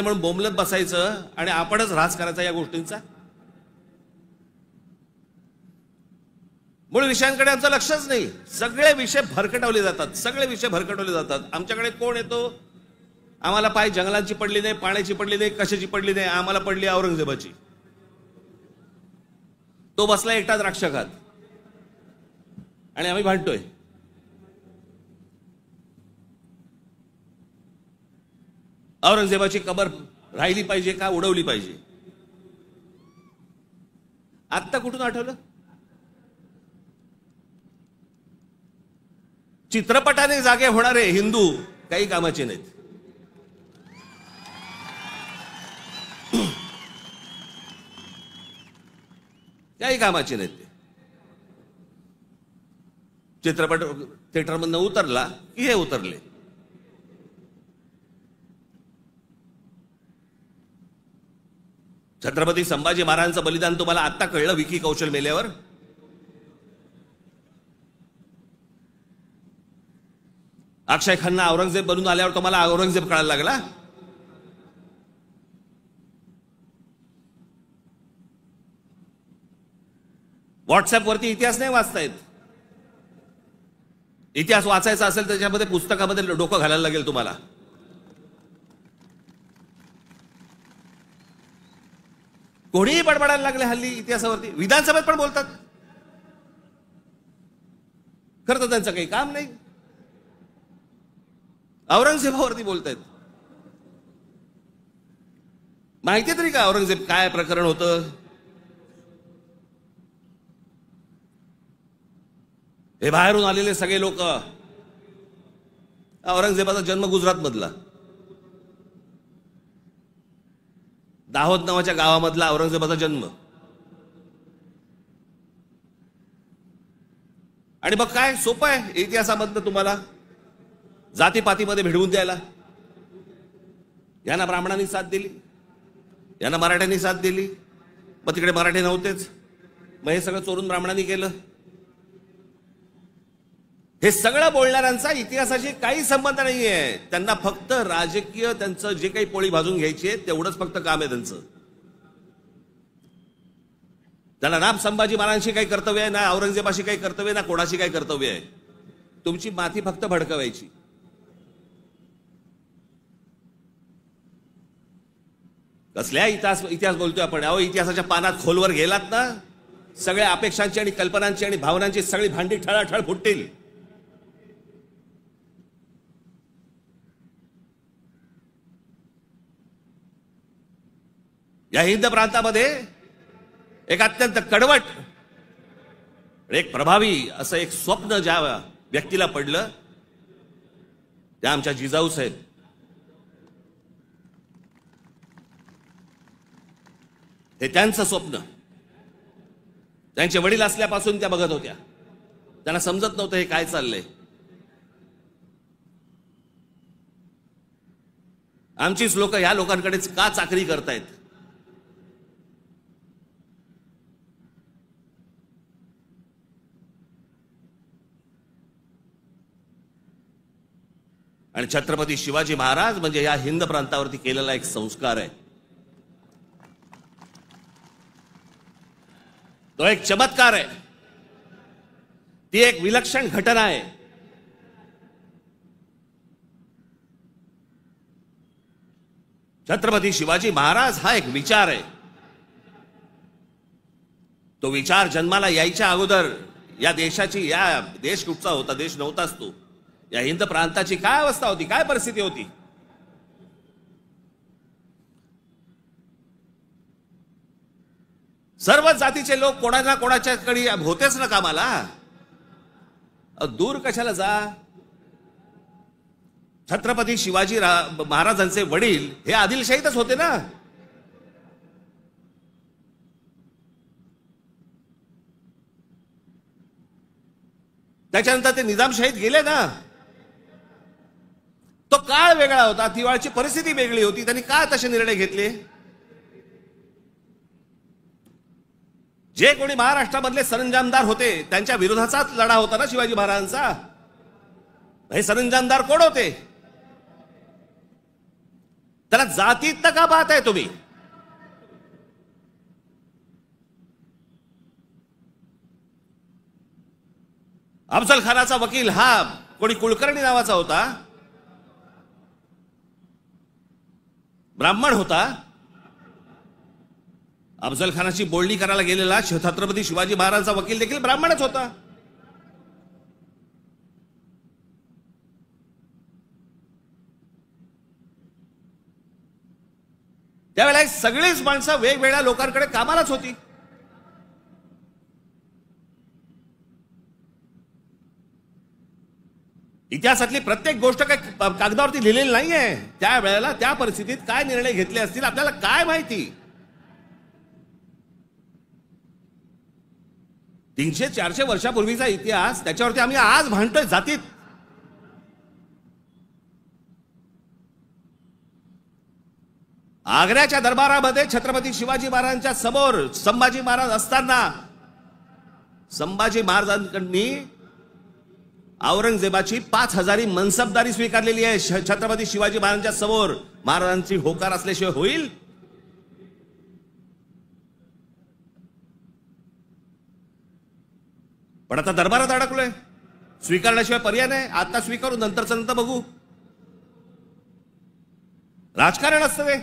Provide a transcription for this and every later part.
म्हणून बोंबलत बसायचं आणि आपणच ऱ्हास करायचा या गोष्टींचा. मूळ विषयांकडे आमचं लक्षच नाही. सगळे विषय भरकटवले जातात, सगळे विषय भरकटवले जातात. आमच्याकडे कोण येतो, आम्हाला पाय जंगलांची पडली नाही, पाण्याची पडली नाही, कशाची पडली नाही, आम्हाला पडली औरंगजेबाची. तो बसला एकटा द्राक्ष खात आणि आम्ही भांडतोय. औरंगजेबाची कबर राहिली पाहिजे का उडवली पाहिजे? आत्ता कुठून आठवलं? चित्रपटाने जागे होणारे हिंदू काही कामाचे नाहीत. काही कामाचे नाहीत ते. चित्रपट थिएटरमधनं उतरला की हे उतरले. छत्रपती संभाजी महाराजांचं बलिदान तुम्हाला आत्ता कळलं विकी कौशल मेल्यावर? अक्षय खन्ना औरंगजेब बनून आल्यावर तुम्हाला औरंगजेब कळायला लागला? व्हॉट्सअप वरती इतिहास नाही वाचतायत. इतिहास वाचायचा असेल त्याच्यामध्ये पुस्तकामध्ये डोकं घालायला लागेल तुम्हाला. कोणीही बडबडायला लागले हल्ली इतिहासावरती. विधानसभेत पण बोलतात. खरं तर त्यांचं काही काम नाही. औरंगजेबावरती बोलतायत. माहिती तरी का औरंगजेब काय प्रकरण होतं? हे बाहेरून आलेले सगळे लोक. औरंगजेबाचा जन्म गुजरात मधला, दाहोद नावाच्या गावामधला औरंगजेबाचा जन्म. आणि मग काय सोपं आहे इतिहासामधनं तुम्हाला जातीपातीमध्ये भिडवून द्यायला. यांना ब्राह्मणांनी साथ दिली, यांना मराठ्यांनी साथ दिली, मग तिकडे मराठी नव्हतेच, मग हे सगळं चोरून ब्राह्मणांनी केलं. हे सगळं बोलणाऱ्यांचा इतिहासाशी काही संबंध नाहीये. त्यांना फक्त राजकीय त्यांचं जे काही पोळी भाजून घ्यायची आहे तेवढंच फक्त काम आहे त्यांचं. त्यांना ना संभाजी महाराजांशी काही कर्तव्य आहे, ना औरंगजेबाशी काही कर्तव्य, ना कोणाशी काही कर्तव्य आहे. तुमची माथी फक्त भडकवायची. कसल्या इतिहास बोलतोय आपण? अहो, इतिहासाच्या पानात खोलवर गेलात ना, सगळ्या अपेक्षांची आणि कल्पनांची आणि भावनांची सगळी भांडी ठळाठळ फुटतील. या हिंद प्रांतामध्ये एक अत्यंत कडवट, एक प्रभावी असं एक स्वप्न ज्या व्यक्तीला पडलं त्या आमच्या जिजाऊ साहेब. हे त्यांचं स्वप्न त्यांचे वडील असल्यापासून त्या बघत होत्या. त्यांना समजत नव्हतं हे काय चाललंय. आमचीच लोक ह्या लोकांकडेच का चाकरी करतायत? आणि छत्रपती शिवाजी महाराज म्हणजे या हिंद प्रांतावरती केलेला एक संस्कार आहे. तो एक चमत्कार आहे. ती एक विलक्षण घटना आहे. छत्रपती शिवाजी महाराज हा एक विचार आहे. तो विचार जन्माला यायच्या अगोदर या देशाची, या देश कुठचा होता? देश नव्हताच तो. या हिंद प्रांताची काय अवस्था होती, काय परिस्थिती होती? सर्व जातीचे लोक कोणाला कोणाच्याकडे होतेच ना कामाला. दूर कशाला जा. छत्रपती शिवाजी महाराजांचे वडील हे आदिलशाहीतच होते ना. त्याच्यानंतर ते निजामशाहीत गेले ना. तो काळ वेगळा होता, तिवाळची परिस्थिती वेगळी होती. त्यांनी का तसे निर्णय घेतले? जे कोणी महाराष्ट्रामधले सरंजामदार होते त्यांच्या विरोधाचाच लढा होता ना शिवाजी महाराजांचा. हे सरंजामदार कोण होते? त्याला जातीत का पाहताय तुम्ही? अफजल खानाचा वकील हा कोणी कुलकर्णी नावाचा होता, ब्राह्मण होता. अफजल खानाची बोलणी करायला गेलेला छत्रपती शिवाजी महाराजांचा वकील देखील ब्राह्मणच होता. त्यावेळेला सगळीच माणसं वेगवेगळ्या लोकांकडे कामालाच होती. इतिहासातली प्रत्येक गोष्ट काही कागदावरती लिहिलेली नाहीये. त्यावेळेला त्या परिस्थितीत काय निर्णय घेतले असतील आपल्याला काय माहिती. 300-400 वर्षापूर्वीचा इतिहास, त्याच्यावरती आम्ही आज भांडतोय जातीत. आग्र्याच्या दरबारामध्ये छत्रपती शिवाजी महाराजांच्या समोर संभाजी महाराज असताना संभाजी महाराजांकडनी औरंगजेबाची 5000 मनसबदारी स्वीकारलेली आहे. छत्रपती शिवाजी महाराजांच्या समोर महाराजांची होकार असल्याशिवाय होईल? पण आता दरबारात अडकलोय, स्वीकारण्याशिवाय पर्याय नाही. आता स्वीकारू, नंतरचं नंतर बघू. राजकारण असतं ते.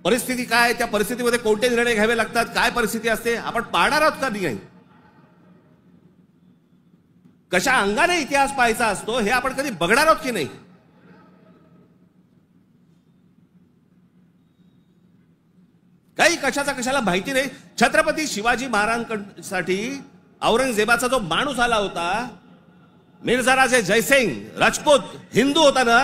परिस्थिती काय, त्या परिस्थितीमध्ये कोणते निर्णय घ्यावे लागतात, काय परिस्थिती असते आपण पाहणार आहोत का नाही. कशा अंगाने इतिहास पाहायचा असतो हे आपण कधी बघणार आहोत की नाही. काही कशाचा कशाला माहिती नाही. छत्रपती शिवाजी महाराजांसाठी औरंगजेबाचा जो माणूस आला होता, मिर्झा राजे जयसिंग राजपूत, हिंदू होता ना.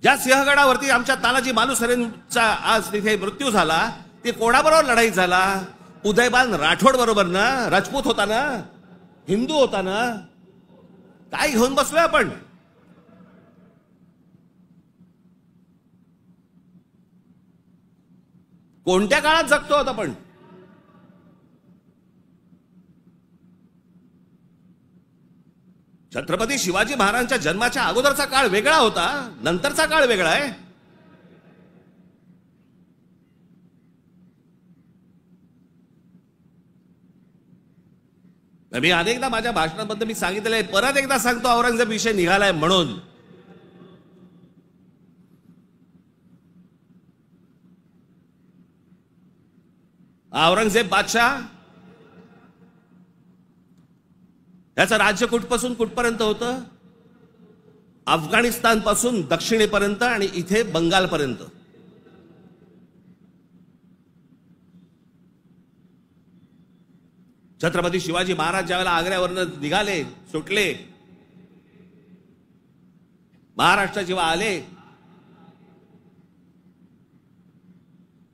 ज्या सिंहगडावरती आमच्या तानाजी मालुसरेंचा आज तिथे मृत्यू झाला, ते कोणाबरोबर लढाई झाला? उदयबान राठोड बरोबर ना. राजपूत होता ना, हिंदू होता ना. काय घेऊन बसलोय आपण? कोणत्या काळात जगतो आहोत आपण? छत्रपती शिवाजी महाराजांच्या जन्माच्या अगोदरचा काळ वेगळा होता, नंतरचा काळ वेगळा आहे. मी अनेकदा माझ्या भाषणाबद्दल मी सांगितलंय, परत एकदा सांगतो, औरंगजेब विषय निघालाय म्हणून. औरंगजेब बादशाह याचं राज्य कुठपासून कुठपर्यंत होतं? अफगाणिस्तान पासून दक्षिणेपर्यंत आणि इथे बंगालपर्यंत. छत्रपती शिवाजी महाराज ज्यावेळेला आग्र्यावरनं निघाले, सुटले, महाराष्ट्र जेव्हा आले,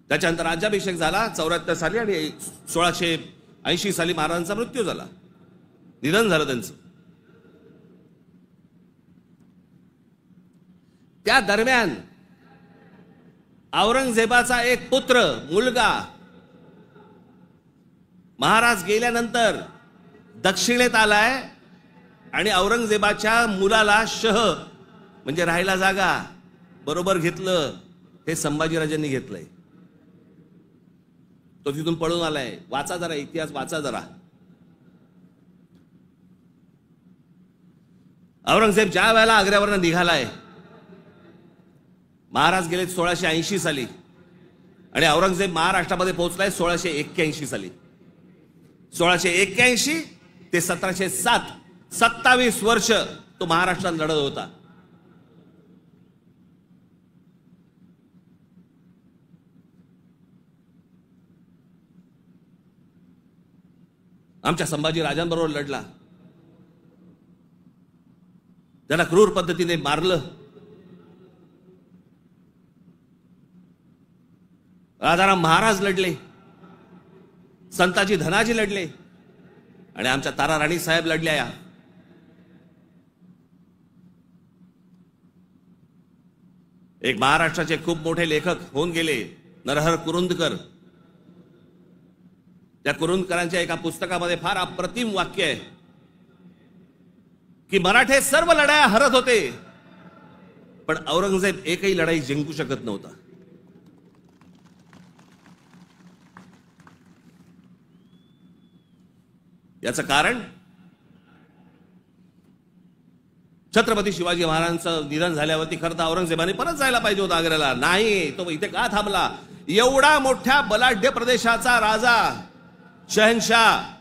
त्याच्यानंतर राज्याभिषेक झाला 74 साली आणि 1680 साली महाराजांचा मृत्यू झाला, निधन झालं त्यांचं. त्या दरम्यान औरंगजेबाचा एक पुत्र, मुलगा, महाराज गेल्यानंतर दक्षिणेत आलाय आणि औरंगजेबाच्या मुलाला शह म्हणजे राहायला जागा बरोबर घेतलं. हे संभाजीराजांनी घेतलंय. तो तिथून पळून आलाय. वाचा जरा इतिहास, वाचा जरा. औरंगजेब ज्या वेळेला आग्र्यावरनं निघालाय, महाराज गेले 1680 साली आणि औरंगजेब महाराष्ट्रामध्ये पोहोचलाय 1681 साली. 1681 ते 1707, 27 वर्ष तो महाराष्ट्रात लढत होता. आमच्या संभाजी राजांबरोबर लढला. त्याला क्रूर पद्धतीने मारलं. राजाराम महाराज लढले, संताजी धनाजी लढले आणि आमच्या तारा राणी साहेब लढल्या. एक महाराष्ट्राचे खूप मोठे लेखक होऊन गेले, नरहर कुरुंदकर. त्या कुरुंदकरांच्या एका पुस्तकामध्ये फार अप्रतिम वाक्य आहे. की मराठे सर्व लढाया हरत होते, पण औरंगजेब एकही लढाई जिंकू शकत नव्हता. याचं कारण छत्रपती शिवाजी महाराजांचं निधन झाल्यावरती खरं तर औरंगजेबाने परत जायला पाहिजे होतं आग्र्याला. नाही, तो इथे का थांबला? एवढा मोठ्या बलाढ्य प्रदेशाचा राजा, शहनशाह,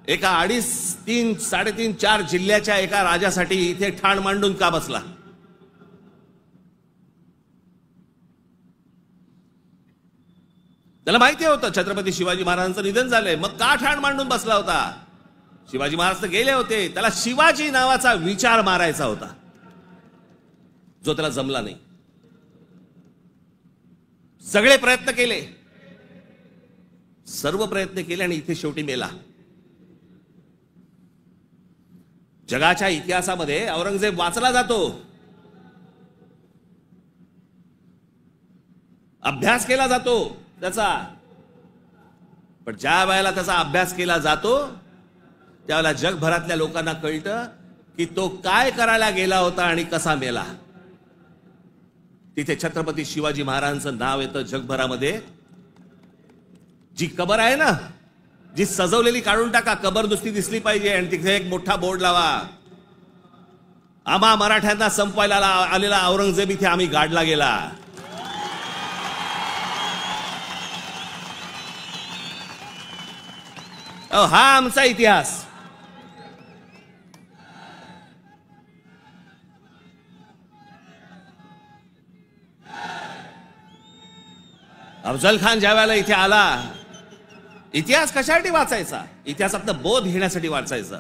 एका 2.5, 3, 3.5, 4 जिल्ह्याच्या एका राजासाठी इथे ठाण मांडून का बसला? त्याला माहिती होतं छत्रपती शिवाजी महाराजांचं निधन झालंय, मग का ठाण मांडून बसला होता? शिवाजी महाराज तर गेले होते, त्याला शिवाजी नावाचा विचार मारायचा होता, जो त्याला जमला नाही. सगळे प्रयत्न केले, सर्व प्रयत्न केले, आणि इथे शेवटी मेला. जगाच्या इतिहासामध्ये औरंगजेब वाचला जातो, अभ्यास केला जातो त्याचा, पण ज्या वेळेला त्याचा अभ्यास केला जातो त्यावेळेला जगभरातल्या लोकांना कळतं की तो काय करायला गेला होता आणि कसा मेला. तिथे छत्रपती शिवाजी महाराजांचं नाव येतं जगभरामध्ये. जी कबर आहे ना, जी सजवलेली काढून टाका, कबर नुसती दिसली पाहिजे, आणि तिथे एक मोठा बोर्ड लावा, आम्हा मराठ्यांना संपवायला आलेला औरंगजेब इथे आम्ही गाडला गेला. हा आमचा इतिहास. अफजल खान ज्या वेळेला इथे आला, इतिहास कशासाठी वाचायचा? इतिहासातनं बोध घेण्यासाठी वाचायचा.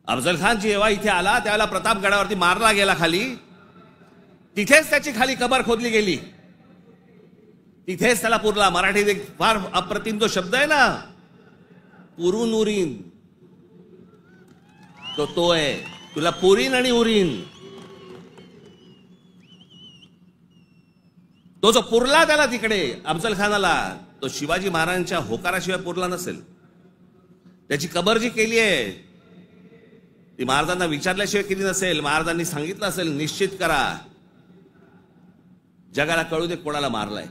अफजल खान जेव्हा इथे आला त्यावेळेला प्रतापगडावरती मारला गेला खाली, तिथेच त्याची खाली कबर खोदली गेली, तिथेच त्याला पुरला. मराठीत एक फार अप्रतिम जो शब्द आहे ना, पुरून उरीन, तो आहे, तुला पुरीन आणि उरीन. तो जो पुरला त्याला तिकडे अफजल खानाला, तो शिवाजी महाराजांच्या होकाराशिवाय पुरला नसेल. त्याची कबर जी केली आहे ती महाराजांना विचारल्याशिवाय केली नसेल. महाराजांनी सांगितलं असेल, निश्चित करा, जगाला कळू दे कोणाला मारलाय.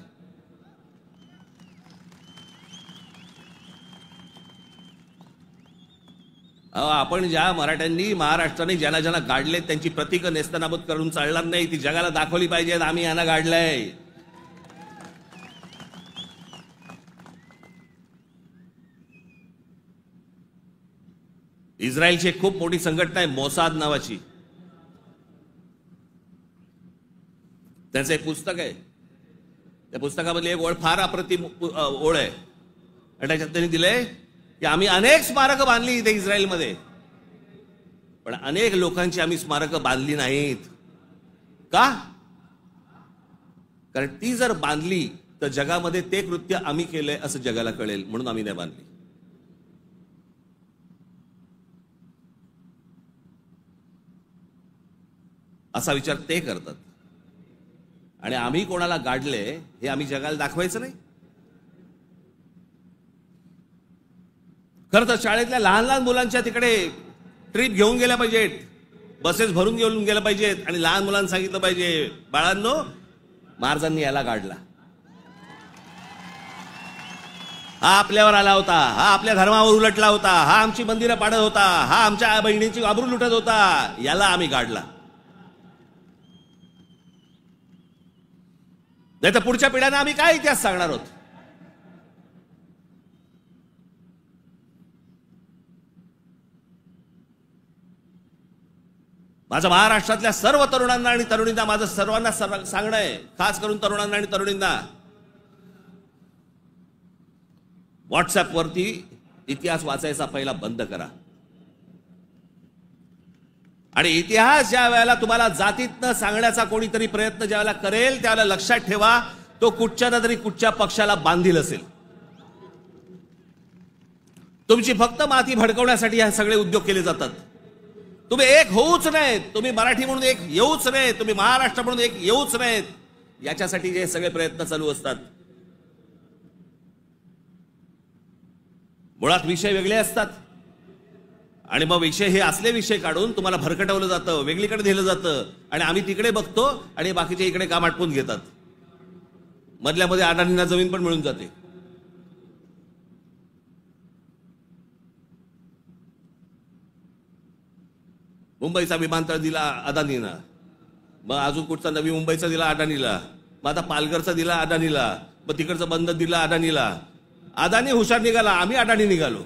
आपण ज्या मराठ्यांनी, महाराष्ट्राने ज्यांना ज्यांना गाडले त्यांची प्रतीकं नेस्तनाबूत करून चालणार नाही, ती जगाला दाखवली पाहिजेत, आम्ही यांना गाडलंय. इस्रायलची एक खूप मोठी संघटना आहे मोसाद नावाची, त्यांचं एक पुस्तक आहे. त्या पुस्तकामधली एक ओळ फार अप्रतिम ओळ आहे, आणि त्याच्यात त्यांनी दिलंय की आम्ही अनेक स्मारकं बांधली इथे इस्रायलमध्ये, पण अनेक लोकांची आम्ही स्मारकं बांधली नाहीत. का? कारण ती जर बांधली तर जगामध्ये ते कृत्य आम्ही केलंय असं जगाला कळेल, म्हणून आम्ही नाही बांधली. असा विचार ते करतात, आणि आम्ही कोणाला गाडले हे आम्ही जगाला दाखवायचं नाही. खरं तर शाळेतल्या लहान लहान मुलांच्या तिकडे ट्रिप घेऊन गेल्या पाहिजेत, बसेस भरून घेऊन गेल्या पाहिजेत, आणि लहान मुलांना सांगितलं पाहिजे, बाळांनो, महाराजांनी याला गाडला, हा आपल्यावर आला होता, हा आपल्या धर्मावर उलटला होता, हा आमची मंदिरं पाडत होता, हा आमच्या बहिणींची आबरू लुटत होता, याला आम्ही गाडला. नाही तर पुढच्या पिढ्यांना आम्ही काय इतिहास सांगणार आहोत? माझं महाराष्ट्रातल्या सर्व तरुणांना आणि तरुणींना माझं सर्वांना सांगणं आहे, खास करून तरुणांना आणि तरुणींना, व्हॉट्सअपवरती इतिहास वाचायचा पहिला बंद करा. आणि इतिहास ज्या वेळेला तुम्हाला जातीतनं सांगण्याचा कोणीतरी प्रयत्न ज्या वेळेला करेल त्यावेळेला लक्षात ठेवा, तो कुठच्या ना तरी कुठच्या पक्षाला बांधील असेल. तुमची फक्त माती भडकवण्यासाठी हे सगळे उद्योग केले जातात. तुम्ही एक होऊच नाहीत, तुम्ही मराठी म्हणून एक येऊच नाहीत, तुम्ही महाराष्ट्र म्हणून एक येऊच नाहीत, याच्यासाठी जे सगळे प्रयत्न चालू असतात. मुळात विषय वेगळे असतात आणि मग विषय हे असले विषय काढून तुम्हाला भरकटवलं जातं, वेगळीकडे नेलं जातं आणि आम्ही तिकडे बघतो आणि बाकीचे इकडे काम आटपून घेतात. मधल्यामध्ये अडाणींना जमीन पण मिळून जाते. मुंबईचा विमानतळ दिला अदानीला, मग अजून कुठचा नवी मुंबईचा दिला अदानीला, मग आता पालघरचा दिला अदानीला, मग तिकडचं बंद दिला अदानीला. अदानी हुशार निघाला, आम्ही अडाणी निघालो.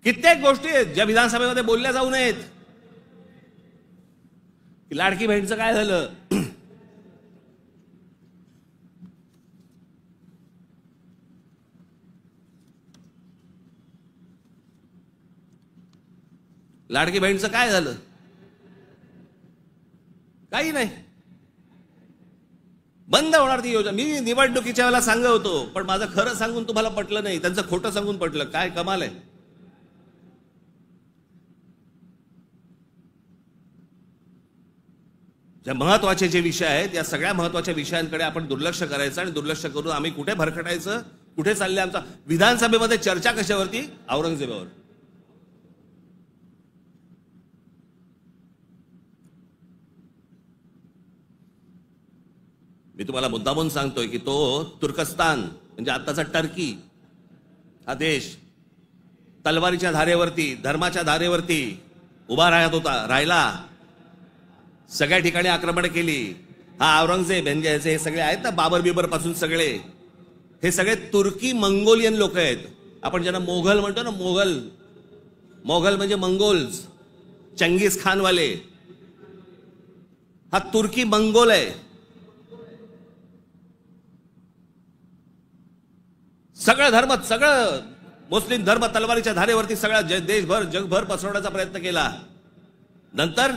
कित्येक गोष्टी आहेत ज्या विधानसभेमध्ये बोलल्या जाऊ नयेत. लाडकी बहीणचं काय झालं? लाडकी बहीणचं काय झालं? काही नाही. बंद होणार ती योजना. मी निवडणुकीच्या वेळेला सांगत होतो, पण माझं खरं सांगून तुम्हाला पटलं नाही, त्यांचं खोटं सांगून पटलं. काय कमाल आहे. ज्या महत्वाचे जे विषय आहेत, या सगळ्या महत्वाच्या विषयांकडे आपण दुर्लक्ष करायचं आणि दुर्लक्ष करून आम्ही कुठे भरकटायचं, कुठे चाललंय आमचा. विधानसभेमध्ये चर्चा कशावरती? औरंगजेबावर. मी तुम्हाला मुद्दामून सांगतोय की तो तुर्कस्तान म्हणजे आताचा टर्की हा देश तलवारीच्या धारेवरती, धर्माच्या धारेवरती उभा राहिला. सगळ्या ठिकाणी आक्रमण केली. हा औरंगजेब यांचे हे सगळे आहेत ना, बाबर बिबर पासून सगळे, हे सगळे तुर्की मंगोलियन लोक आहेत. आपण ज्यांना मोघल म्हणतो ना, मोघल म्हणजे मंगोल्स, चंगीज खान वाले. हा तुर्की मंगोल आहे. सगळं धर्म, सगळं मुस्लिम धर्म तलवारीच्या धारेवरती सगळा देशभर जगभर पसरवण्याचा प्रयत्न केला. नंतर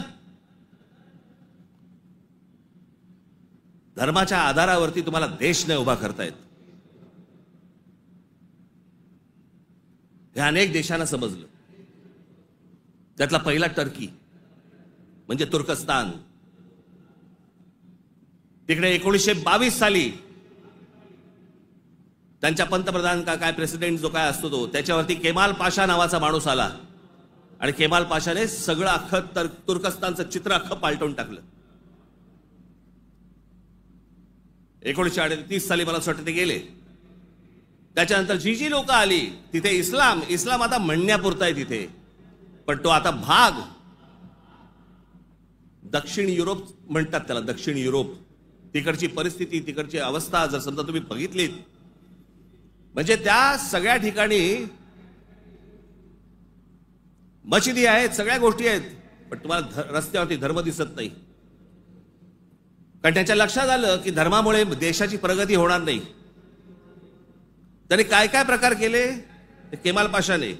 धर्माच्या आधारावरती तुम्हाला देश नाही उभा करतायत. हे अनेक देशांना समजलं. त्यातला पहिला टर्की म्हणजे तुर्कस्तान. तिकडे 1922 साली त्यांच्या पंतप्रधान का काय प्रेसिडेंट जो काय असतो तो, त्याच्यावरती केमाल पाशा नावाचा माणूस आला आणि केमाल पाशाने सगळं अख्खं तुर्कस्तानचं चित्र अख्खं पालटून टाकलं. 1938 साली मला असं वाटतं ते गेले. त्याच्यानंतर जी लोक आली तिथे इस्लाम आता म्हणण्यापुरता आहे तिथे, पण तो आता भाग दक्षिण युरोप म्हणतात त्याला, दक्षिण युरोप. तिकडची परिस्थिती, तिकडची अवस्था जर समजा तुम्ही बघितलीत, म्हणजे त्या सगळ्या ठिकाणी मशिदी आहेत, सगळ्या गोष्टी आहेत, पण तुम्हाला रस्त्यावरती धर्म दिसत नाही. कारण त्याच्या लक्षात आलं की धर्मामुळे देशाची प्रगती होणार नाही. त्यांनी काय काय प्रकार केले? केमाल पाशाने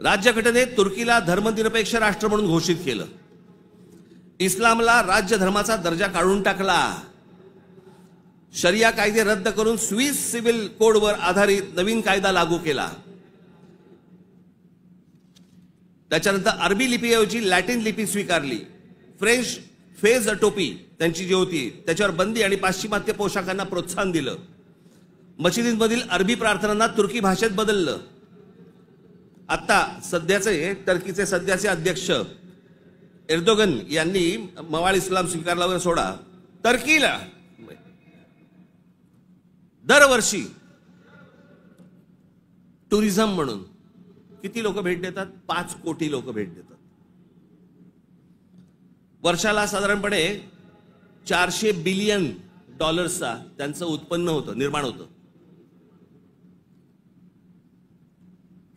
राज्यघटनेत तुर्कीला धर्मनिरपेक्ष राष्ट्र म्हणून घोषित केलं. इस्लामला राज्य धर्माचा दर्जा काढून टाकला. शरिया कायदे रद्द करून स्विस सिव्हिल कोडवर आधारित नवीन कायदा लागू केला. त्याच्यानंतर अरबी लिपीऐवजी लॅटिन लिपी स्वीकारली. फ्रेंच फेज टोपी त्यांची जी होती त्याच्यावर बंदी आणि पाश्चिमात्य पोशाखांना प्रोत्साहन दिलं. मशिदींमधील अरबी प्रार्थनांना तुर्की भाषेत बदललं. आता सध्याचे टर्कीचे सध्याचे अध्यक्ष एर्दोगन यांनी मवाळ इस्लाम स्वीकारला वगैरे सोडा, टर्कीला दरवर्षी टुरिझम म्हणून किती लोक भेट देतात? 5 कोटी लोक भेट देतात. वर्षाला साधारणपणे $400 बिलियन त्यांचं उत्पन्न होतं, निर्माण होतं.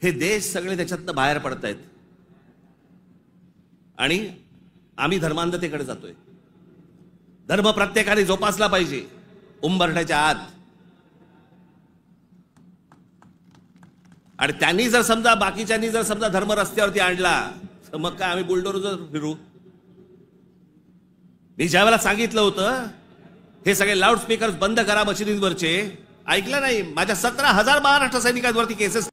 हे देश सगळे त्याच्यातनं बाहेर पडतायत आणि आम्ही धर्मांधतेकडे जातोय. धर्म प्रत्येकाने जोपासला पाहिजे उंबरठ्याच्या आत. आणि त्यांनी जर समजा बाकीच्यांनी जर समजा धर्म रस्त्यावरती आणला तर मग काय आम्ही बुलडोजर फिरू? मी ज्या वेळेला सांगितलं होतं हे सगळे लाऊडस्पीकर बंद करा मशिदींवरचे, ऐकलं नाही. माझ्या 17,000 महाराष्ट्र सैनिकांवरती केसेस